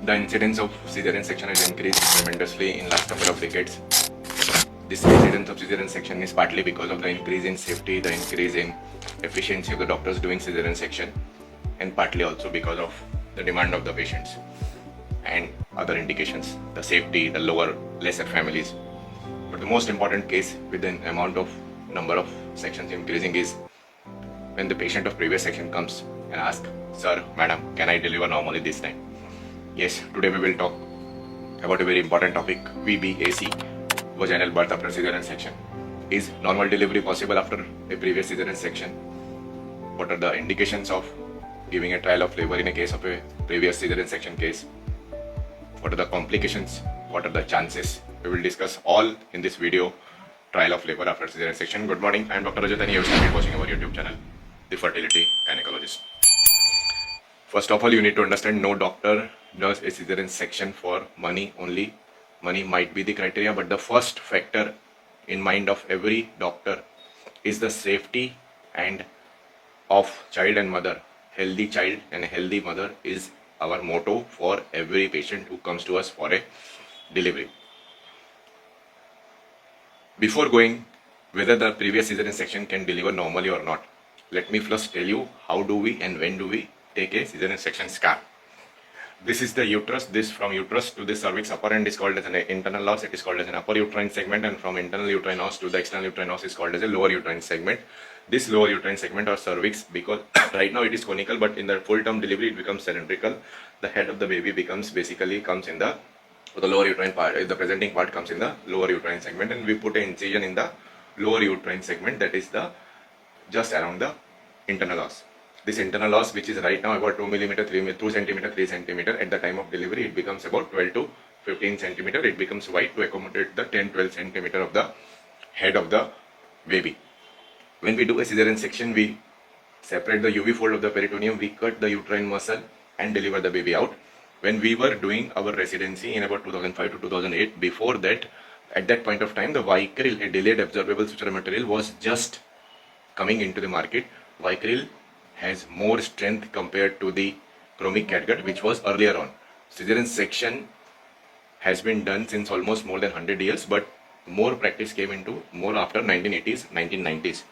The incidence of cesarean section has increased tremendously in last couple of decades. This incidence of cesarean section is partly because of the increase in safety, the increase in efficiency of the doctors doing cesarean section, and partly also because of the demand of the patients and other indications, the safety, the lesser families. But the most important case with the number of sections increasing is when the patient of previous section comes and asks, "Sir, madam, can I deliver normally this time?" Yes, today we will talk about a very important topic, VBAC, Vaginal Birth After Cesarean section. Is normal delivery possible after a previous cesarean section? What are the indications of giving a trial of labor in a case of a previous cesarean section case? What are the complications? What are the chances? We will discuss all in this video, trial of labor after cesarean section. Good morning, I am Dr. Rajat and you have started watching our YouTube channel, The Fertility Gynecologist. First of all, you need to understand no doctor does a cesarean section for money only. Money might be the criteria, but the first factor in mind of every doctor is the safety and of child and mother. Healthy child and healthy mother is our motto for every patient who comes to us for a delivery. Before going whether the previous cesarean section can deliver normally or not, let me first tell you how do we and when do we take a cesarean section scar. This is the uterus. This from uterus to the cervix upper end is called as an internal os. It is called as an upper uterine segment, and from internal uterine os to the external uterine os is called as a lower uterine segment. This lower uterine segment or cervix, because right now it is conical, but in the full term delivery it becomes cylindrical. The head of the baby comes in the lower uterine part. The presenting part comes in the lower uterine segment, and we put an incision in the lower uterine segment, that is the just around the internal os. This internal os, which is right now about 2 mm, 2 cm, 3 cm, at the time of delivery it becomes about 12 to 15 cm. It becomes wide to accommodate the 10-12 cm of the head of the baby. When we do a cesarean section, we separate the UV fold of the peritoneum, we cut the uterine muscle and deliver the baby out. When we were doing our residency in about 2005 to 2008, before that, at that point of time, the Vicryl, a delayed absorbable suture material, was just coming into the market. Vicryl has more strength compared to the chromic catgut, which was earlier on. Cesarean section has been done since almost more than 100 years, but more practice came into more after 1980s, 1990s.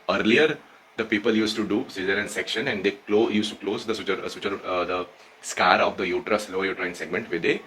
Earlier, the people used to do cesarean section and they used to close the the scar of the uterus, lower uterine segment, with a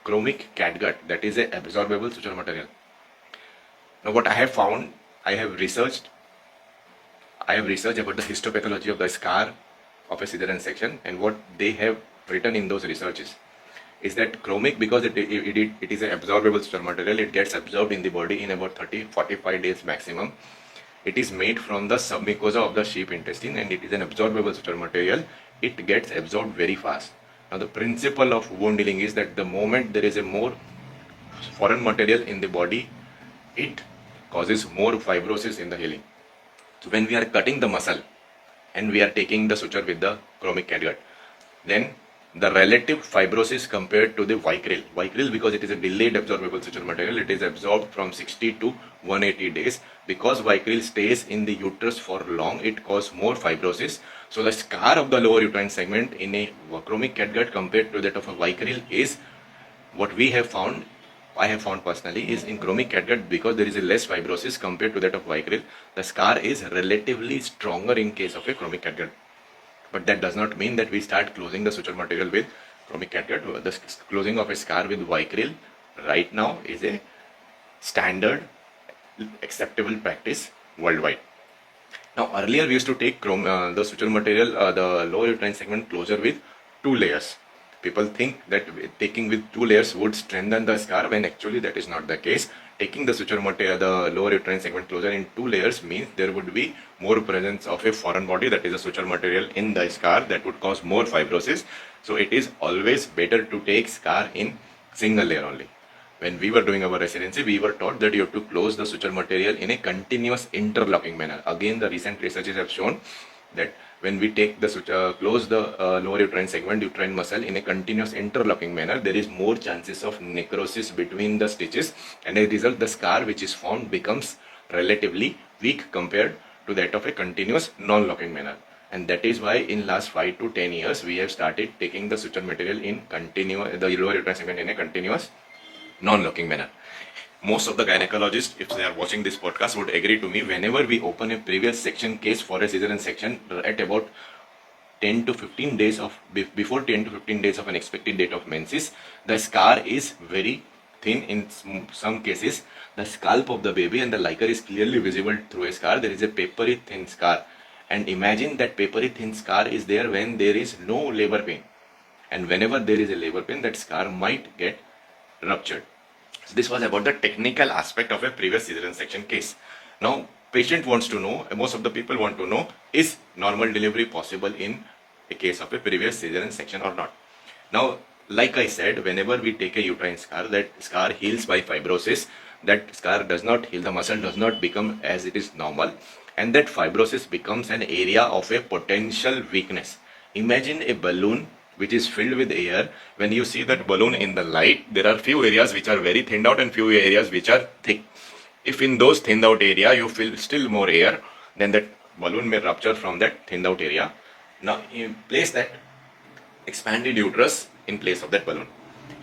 chromic catgut, that is a absorbable suture material. Now, what I have found, I have researched about the histopathology of the scar of a cesarean section, and what they have written in those researches is that chromic, because it is an absorbable suture material, it gets absorbed in the body in about 30-45 days maximum. It is made from the submucosa of the sheep intestine, and it is an absorbable suture material. It gets absorbed very fast. Now, the principle of wound healing is that the moment there is a more foreign material in the body, it causes more fibrosis in the healing. So when we are cutting the muscle and we are taking the suture with the chromic catgut, then the relative fibrosis compared to the Vicryl, because it is a delayed absorbable suture material, it is absorbed from 60 to 180 days. Because Vicryl stays in the uterus for long, it causes more fibrosis. So the scar of the lower uterine segment in a chromic catgut compared to that of a Vicryl is what we have found. I have found personally is in chromic catgut, because there is a less fibrosis compared to that of Vicryl, the scar is relatively stronger in case of a chromic catgut. But that does not mean that we start closing the suture material with chromic catgut. The closing of a scar with Vicryl right now is a standard acceptable practice worldwide. Now, earlier we used to take the suture material, the lower uterine segment closure with 2 layers. People think that taking with 2 layers would strengthen the scar, when actually that is not the case. Taking the suture material, the lower uterine segment closure in 2 layers means there would be more presence of a foreign body, that is a suture material, in the scar, that would cause more fibrosis. So it is always better to take scar in single layer only. When we were doing our residency, we were taught that you have to close the suture material in a continuous interlocking manner. Again, the recent researches have shown that when we take the suture, close the lower uterine segment, uterine muscle, in a continuous interlocking manner, there is more chances of necrosis between the stitches, and as a result, the scar which is formed becomes relatively weak compared to that of a continuous non-locking manner. And that is why in last 5 to 10 years we have started taking the suture material in continuous, the lower uterine segment in a continuous non-locking manner. Most of the gynecologists, if they are watching this podcast, would agree to me. Whenever we open a previous section case for a cesarean section at about 10 to 15 days of before 10 to 15 days of an expected date of menses, the scar is very thin. In some cases, the scalp of the baby and the liquor is clearly visible through a scar. There is a papery thin scar, and imagine that papery thin scar is there when there is no labor pain, and whenever there is a labor pain, that scar might get ruptured. So this was about the technical aspect of a previous cesarean section case. Now patient wants to know, most of the people want to know, is normal delivery possible in a case of a previous cesarean section or not? Now, like I said, whenever we take a uterine scar, that scar heals by fibrosis. That scar does not heal, the muscle does not become as it is normal, and that fibrosis becomes an area of a potential weakness. Imagine a balloon which is filled with air. When you see that balloon in the light, there are few areas which are very thinned out and few areas which are thick. If in those thinned out area you feel still more air, then that balloon may rupture from that thinned out area. Now you place that expanded uterus in place of that balloon.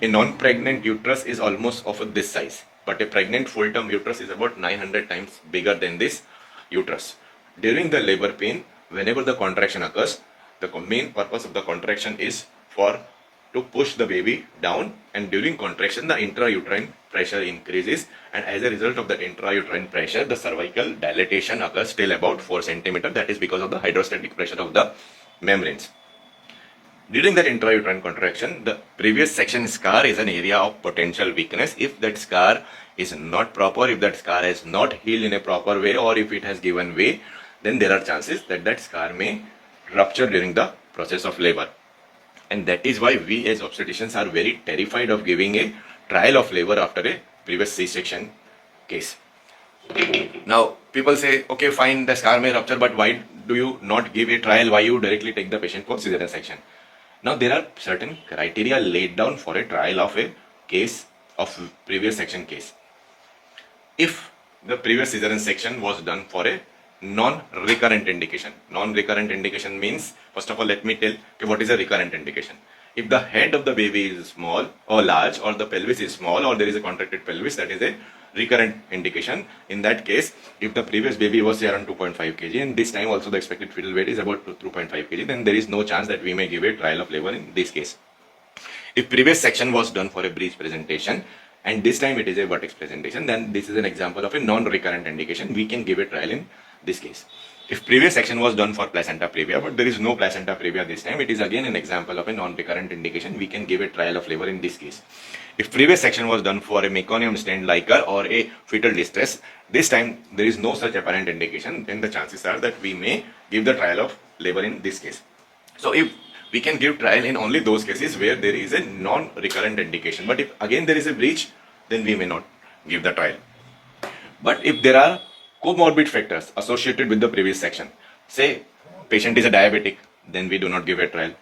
A non-pregnant uterus is almost of this size, but a pregnant full-term uterus is about 900 times bigger than this uterus. During the labor pain, whenever the contraction occurs, the main purpose of the contraction is to push the baby down, and during contraction the intrauterine pressure increases, and as a result of the intrauterine pressure the cervical dilatation occurs till about 4 cm. That is because of the hydrostatic pressure of the membranes. During that intrauterine contraction, the previous section scar is an area of potential weakness. If that scar is not proper, if that scar has not healed in a proper way, or if it has given way, then there are chances that that scar may rupture during the process of labor. And that is why we as obstetricians are very terrified of giving a trial of labor after a previous C-section case. Now people say, okay fine, the scar may rupture, but why do you not give a trial? Why you directly take the patient for cesarean section? Now there are certain criteria laid down for a trial of a case of previous section case. If the previous cesarean section was done for a non-recurrent indication. Non-recurrent indication means, first of all, let me tell you what is a recurrent indication. If the head of the baby is small or large, or the pelvis is small, or there is a contracted pelvis, that is a recurrent indication. In that case, if the previous baby was around 2.5 kg and this time also the expected fetal weight is about 2.5 kg, then there is no chance that we may give a trial of labor in this case. If previous section was done for a breech presentation and this time it is a vertex presentation, then this is an example of a non-recurrent indication. We can give a trial in this case. If previous section was done for placenta previa, but there is no placenta previa this time, it is again an example of a non-recurrent indication. We can give a trial of labor in this case. If previous section was done for a meconium stained liquor or a fetal distress, this time there is no such apparent indication, then the chances are that we may give the trial of labor in this case. So if we can give trial in only those cases where there is a non-recurrent indication, but if again there is a breach, then we may not give the trial. But if there are comorbid factors associated with the previous section, say patient is a diabetic, then we do not give a trial.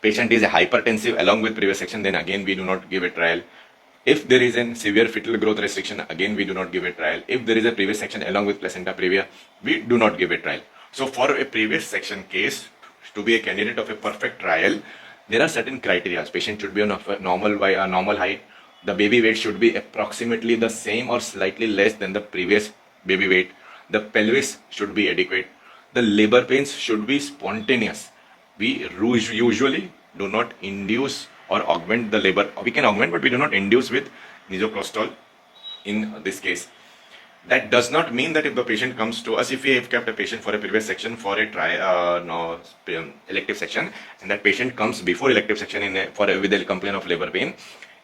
Patient is a hypertensive along with previous section, then again we do not give a trial. If there is a severe fetal growth restriction, again we do not give a trial. If there is a previous section along with placenta previa, we do not give a trial. So for a previous section case to be a candidate of a perfect trial, there are certain criteria. Patient should be on a normal height. The baby weight should be approximately the same or slightly less than the previous baby weight. The pelvis should be adequate. The labor pains should be spontaneous. We usually do not induce or augment the labor. We can augment, but we do not induce with misoprostol in this case. That does not mean that if the patient comes to us, if we have kept a patient for a previous section for a elective section, and that patient comes before elective section with a complaint of labor pain,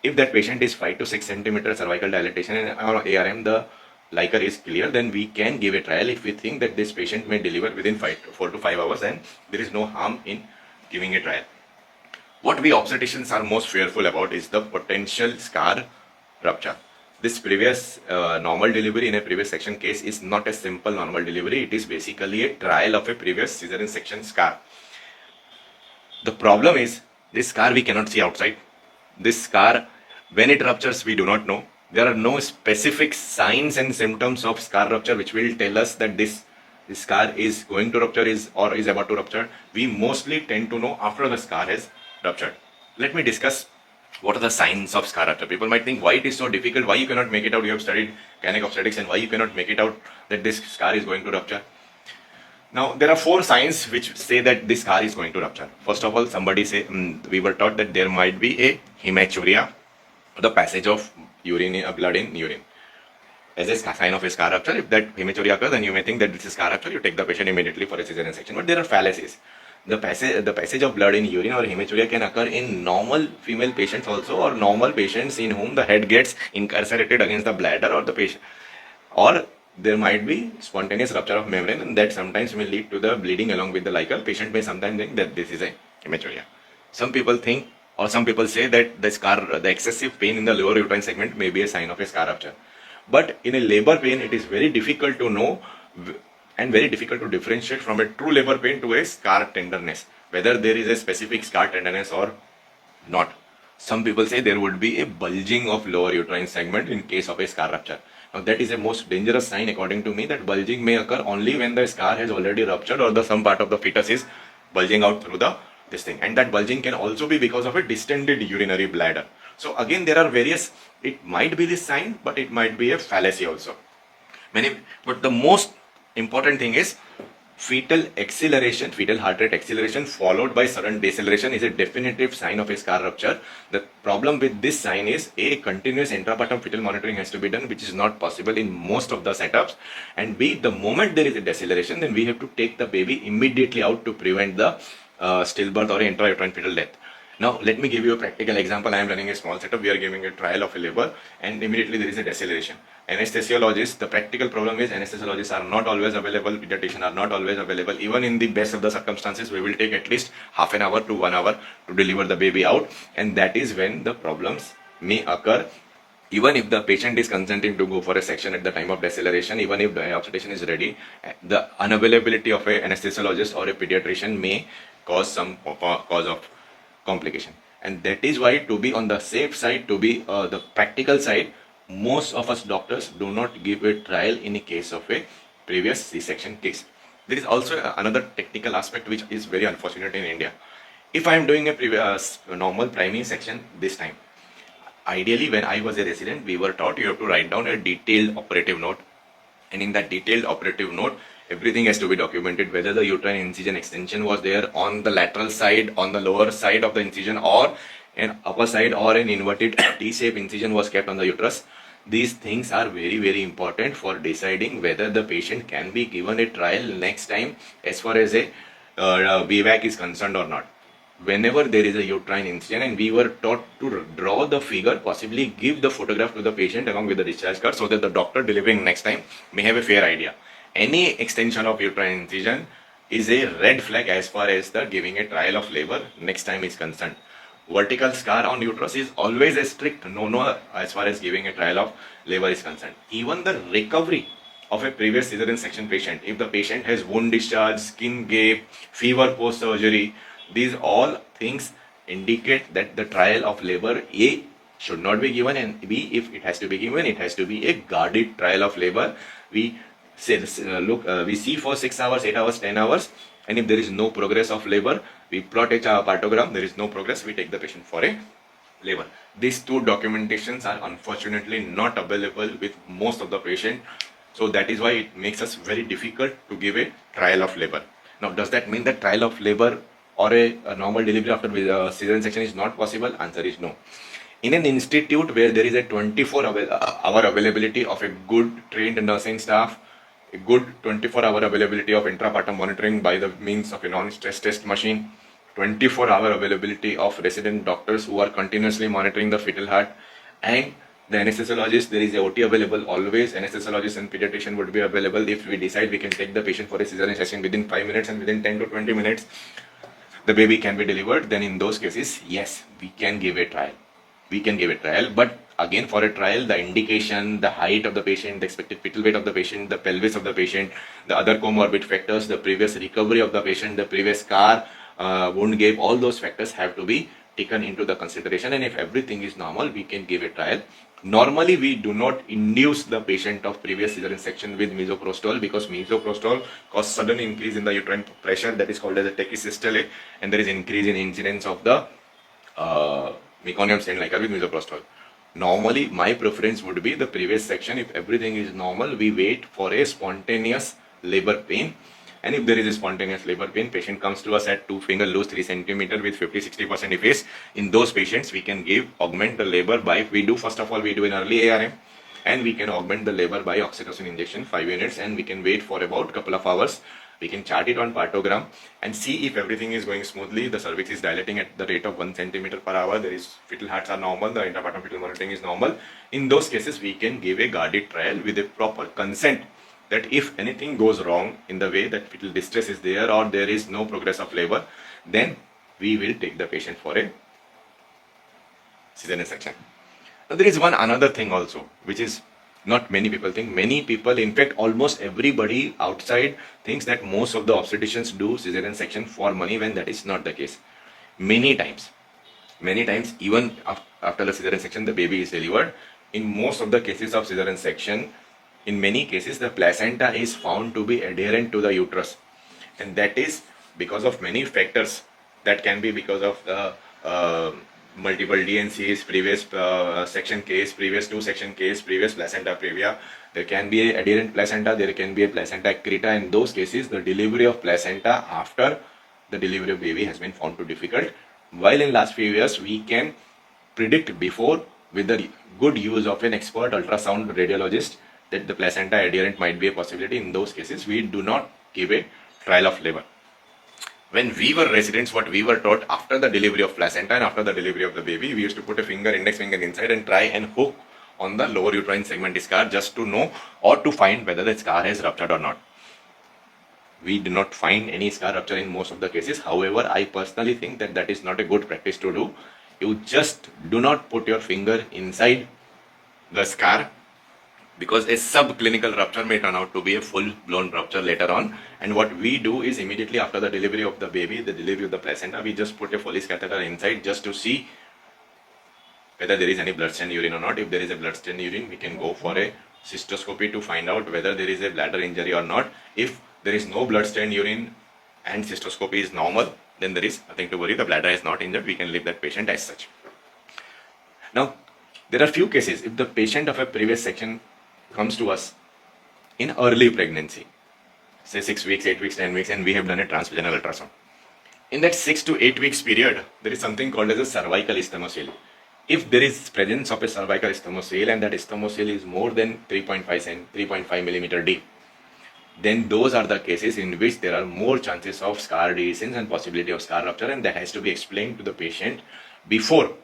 if that patient is 5 to 6 centimeter cervical dilatation and ARM, the liquor is clear, then we can give a trial if we think that this patient may deliver within 4 to 5 hours and there is no harm in giving a trial. What we obstetricians are most fearful about is the potential scar rupture. This previous normal delivery in a previous section case is not a simple normal delivery. It is basically a trial of a previous cesarean section scar. The problem is this scar we cannot see outside. This scar, when it ruptures, we do not know. There are no specific signs and symptoms of scar rupture which will tell us that this the scar is going to rupture or is about to rupture, we mostly tend to know after the scar has ruptured. Let me discuss what are the signs of scar rupture. People might think why it is so difficult, why you cannot make it out. You have studied gynec obstetrics, and why you cannot make it out that this scar is going to rupture. Now, there are 4 signs which say that this scar is going to rupture. First of all, somebody say, we were taught that there might be a hematuria, the passage of blood in urine. As a sign of a scar rupture, if that hematuria occurs, then you may think that this is scar rupture, you take the patient immediately for a cesarean section. But there are fallacies. The passage of blood in urine or hematuria can occur in normal female patients also, or normal patients in whom the head gets incarcerated against the bladder or the patient. Or there might be spontaneous rupture of membrane, and that sometimes may lead to the bleeding along with the liquor. Patient may sometimes think that this is a hematuria. Some people think, or some people say that the excessive pain in the lower uterine segment may be a sign of a scar rupture. But in a labor pain, it is very difficult to know and very difficult to differentiate from a true labor pain to a scar tenderness, whether there is a specific scar tenderness or not. Some people say there would be a bulging of lower uterine segment in case of a scar rupture. Now that is a most dangerous sign according to me, that bulging may occur only when the scar has already ruptured or some part of the fetus is bulging out through this thing. And that bulging can also be because of a distended urinary bladder. So again, there are various, it might be this sign, but it might be a fallacy also. But the most important thing is fetal heart rate acceleration followed by sudden deceleration is a definitive sign of a scar rupture. The problem with this sign is A, continuous intrapartum fetal monitoring has to be done, which is not possible in most of the setups, and B, the moment there is a deceleration, then we have to take the baby immediately out to prevent the stillbirth or intrauterine fetal death. Now, let me give you a practical example. I am running a small setup. We are giving a trial of a labor, and immediately there is a deceleration. Anesthesiologists, the practical problem is anesthesiologists are not always available, pediatricians are not always available. Even in the best of the circumstances, we will take at least half an hour to 1 hour to deliver the baby out, and that is when the problems may occur. Even if the patient is consenting to go for a section at the time of deceleration, even if the obstetrician is ready, the unavailability of an anesthesiologist or a pediatrician may cause some cause of complication. And that is why, to be on the safe side, to be the practical side, most of us doctors do not give a trial in a case of a previous C-section case. There is also another technical aspect which is very unfortunate in India. If I am doing a previous normal primary section this time, ideally when I was a resident, we were taught you have to write down a detailed operative note, and in that detailed operative note, everything has to be documented, whether the uterine incision extension was there on the lateral side, on the lower side of the incision, or an upper side, or an inverted T-shaped incision was kept on the uterus. These things are very, very important for deciding whether the patient can be given a trial next time as far as a VBAC is concerned or not. Whenever there is a uterine incision, and we were taught to draw the figure, possibly give the photograph to the patient along with the discharge card, so that the doctor delivering next time may have a fair idea. Any extension of uterine incision is a red flag as far as the giving a trial of labor next time is concerned. Vertical scar on uterus is always a strict no-no as far as giving a trial of labor is concerned. Even the recovery of a previous cesarean section patient, if the patient has wound discharge, skin gape, fever post-surgery, these all things indicate that the trial of labor A should not be given, and B, if it has to be given, it has to be a guarded trial of labor. We say, we see for 6 hours, 8 hours, 10 hours, and if there is no progress of labor, we plot a partogram. There is no progress, we take the patient for a labor. These two documentations are unfortunately not available with most of the patient, so that is why it makes us very difficult to give a trial of labor. Now, does that mean that trial of labor or a normal delivery after cesarean section is not possible? Answer is no. In an institute where there is a 24-hour availability of a good trained nursing staff, a good 24-hour availability of intrapartum monitoring by the means of a non-stress test machine, 24-hour availability of resident doctors who are continuously monitoring the fetal heart, and the anesthesiologist, there is a OT available always. Anesthesiologist and pediatrician would be available. If we decide we can take the patient for a cesarean section within 5 minutes, and within 10 to 20 minutes the baby can be delivered, then in those cases, yes, we can give a trial. We can give a trial, but again, for a trial, the indication, the height of the patient, the expected fetal weight of the patient, the pelvis of the patient, the other comorbid factors, the previous recovery of the patient, the previous scar, wound gape, all those factors have to be taken into the consideration, and if everything is normal, we can give a trial. Normally, we do not induce the patient of previous cesarean section with misoprostol, because misoprostol causes sudden increase in the uterine pressure, that is called as a tachysystole, and there is increase in incidence of the meconium stent liquor with misoprostol. Normally, my preference would be the previous section. If everything is normal, we wait for a spontaneous labor pain. And if there is a spontaneous labor pain, patient comes to us at 2 finger loose 3 centimeter with 50-60% efface. In those patients, we can augment the labor by, first of all, we do an early ARM, and we can augment the labor by oxytocin injection 5 units, and we can wait for about a couple of hours. We can chart it on partogram and see if everything is going smoothly. The cervix is dilating at the rate of 1 centimeter per hour. There is fetal hearts are normal. The intrapartum fetal monitoring is normal. In those cases, we can give a guarded trial with a proper consent, that if anything goes wrong in the way that fetal distress is there or there is no progress of labor, then we will take the patient for a cesarean section. Now, there is another thing also, which is not many people think. Many people, in fact, almost everybody outside thinks that most of the obstetricians do cesarean section for money, when that is not the case. Many times, even after the cesarean section, the baby is delivered. In most of the cases of cesarean section, in many cases, the placenta is found to be adherent to the uterus, and that is because of many factors. That can be because of the multiple DNCs, previous section case, previous 2 section case, previous placenta previa. There can be a adherent placenta, there can be a placenta accreta. In those cases, the delivery of placenta after the delivery of baby has been found to difficult. While in last few years, we can predict before with the good use of an expert ultrasound radiologist that the placenta adherent might be a possibility. In those cases, we do not give a trial of labor. When we were residents, what we were taught after the delivery of placenta and after the delivery of the baby, we used to put a index finger inside and try and hook on the lower uterine segment scar just to know or to find whether the scar has ruptured or not. We do not find any scar rupture in most of the cases. However, I personally think that that is not a good practice to do. You just do not put your finger inside the scar, because a subclinical rupture may turn out to be a full-blown rupture later on. And what we do is, immediately after the delivery of the baby, the delivery of the placenta, we just put a Foley's catheter inside just to see whether there is any blood-stained urine or not. If there is a blood-stained urine, we can go for a cystoscopy to find out whether there is a bladder injury or not. If there is no blood-stained urine and cystoscopy is normal, then there is nothing to worry. The bladder is not injured. We can leave that patient as such. Now, there are few cases. If the patient of a previous section comes to us in early pregnancy, say 6 weeks, 8 weeks, 10 weeks, and we have done a transvaginal ultrasound. In that 6 to 8 weeks period, there is something called as a cervical isthmocele. If there is presence of a cervical isthmocele and that isthmocele is more than 3.5 millimeter deep, then those are the cases in which there are more chances of scar dehiscence and possibility of scar rupture, and that has to be explained to the patient before.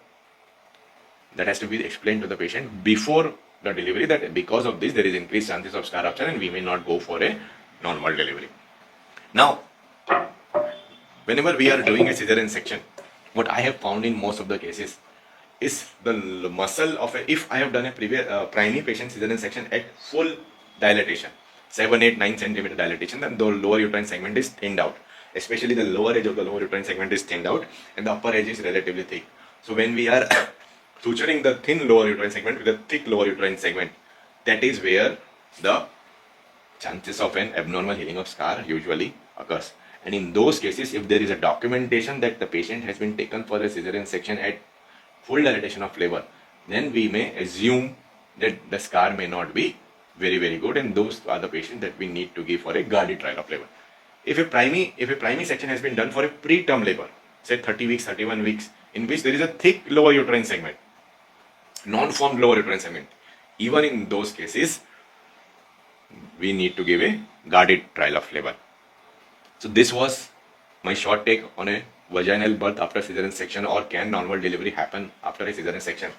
The delivery, that because of this there is increased chances of scar rupture and we may not go for a normal delivery. Now, whenever we are doing a cesarean section, what I have found in most of the cases is the muscle of if I have done a previous primary patient cesarean section at full dilatation, 7, 8, 9 centimeter dilatation, then the lower uterine segment is thinned out. Especially the lower edge of the lower uterine segment is thinned out and the upper edge is relatively thick. So when we are suturing the thin lower uterine segment with a thick lower uterine segment, that is where the chances of an abnormal healing of scar usually occurs. And in those cases, if there is a documentation that the patient has been taken for a cesarean section at full dilatation of labor, then we may assume that the scar may not be very, very good, and those are the patients that we need to give for a guarded trial of labor. If a primary section has been done for a preterm labor, say 30 weeks, 31 weeks, in which there is a thick lower uterine segment, non-formed lower uterine segment, even in those cases, we need to give a guarded trial of labor. So this was my short take on a vaginal birth after cesarean section, or can normal delivery happen after a cesarean section.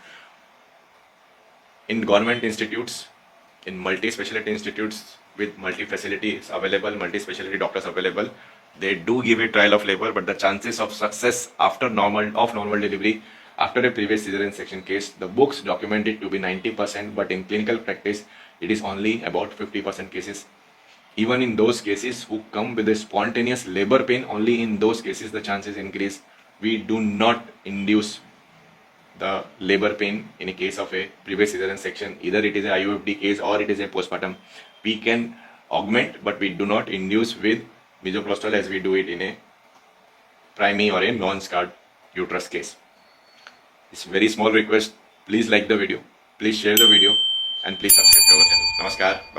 In government institutes, in multi-specialty institutes with multi-facilities available, multi-specialty doctors available, they do give a trial of labor, but the chances of success after normal delivery after a previous cesarean section case, the books document it to be 90%, but in clinical practice, it is only about 50% cases. Even in those cases who come with a spontaneous labor pain, only in those cases the chances increase we do not induce the labor pain in a case of a previous cesarean section. Either it is a IUFD case or it is a postpartum. We can augment, but we do not induce with misoprostol as we do it in a primary or a non-scarred uterus case. It's a very small request. Please like the video, please share the video, and please subscribe to our channel. Namaskar. Bye.